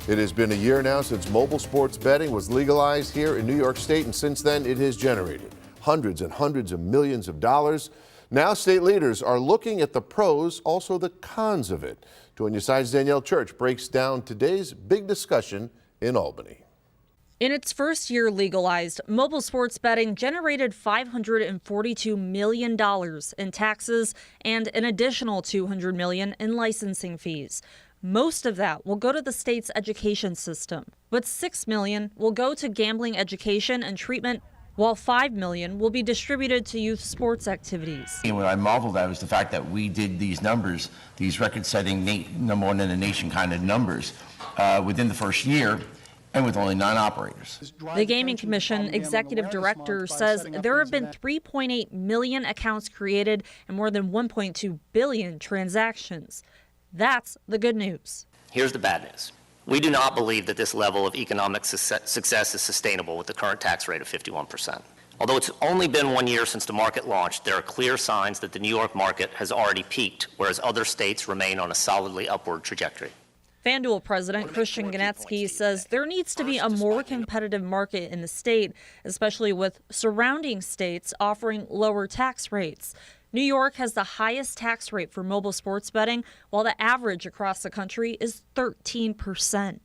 It has been a year now since mobile sports betting was legalized here in New York State, and since then it has generated hundreds and hundreds of millions of dollars. Now state leaders are looking at the pros, also the cons of it. Join Your Side's Danielle Church breaks down today's big discussion in Albany. In its first year legalized, mobile sports betting generated $542 million in taxes and an additional $200 million in licensing fees. Most of that will go to the state's education system, but $6 million will go to gambling education and treatment, while $5 million will be distributed to youth sports activities. And what I marveled at was the fact that we did these numbers, these record-setting number one in the nation kind of numbers within the first year, and with only 9 operators. The Gaming Commission executive director says there have been 3.8 million accounts created and more than 1.2 billion transactions. That's the good news. Here's the bad news. We do not believe that this level of economic success is sustainable with the current tax rate of 51%. Although it's only been 1 year since the market launched, there are clear signs that the New York market has already peaked, whereas other states remain on a solidly upward trajectory. FanDuel president Christian Ganetsky says there needs to be a more competitive market in the state, especially with surrounding states offering lower tax rates. New York has the highest tax rate for mobile sports betting, while the average across the country is 13%.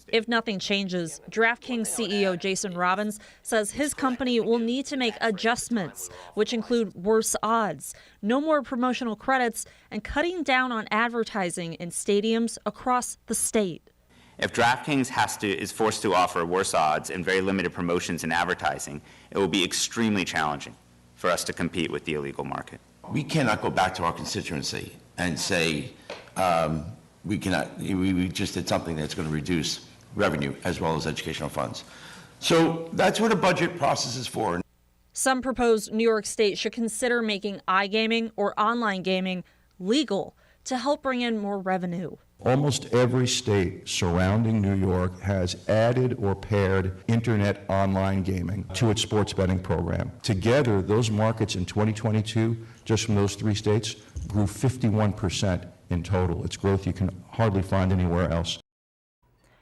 If nothing changes, DraftKings CEO Jason Robbins says his company will need to make adjustments, which include worse odds, no more promotional credits, and cutting down on advertising in stadiums across the state. If DraftKings is forced to offer worse odds and very limited promotions and advertising, it will be extremely challenging for us to compete with the illegal market. We cannot go back to our constituency and say we just did something that's going to reduce revenue as well as educational funds. So that's what a budget process is for. Some propose New York State should consider making iGaming or online gaming legal to help bring in more revenue. Almost every state surrounding New York has added or paired internet online gaming to its sports betting program. Together, those markets in 2022, just from those 3 states, grew 51% in total. It's growth you can hardly find anywhere else.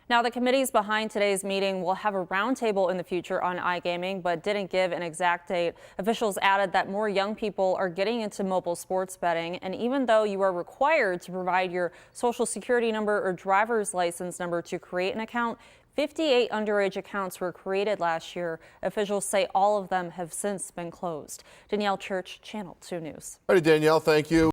Now, the committees behind today's meeting will have a roundtable in the future on iGaming, but didn't give an exact date. Officials added that more young people are getting into mobile sports betting, and even though you are required to provide your social security number or driver's license number to create an account, 58 underage accounts were created last year. Officials say all of them have since been closed. Danielle Church, Channel 2 News. All right, Danielle, thank you.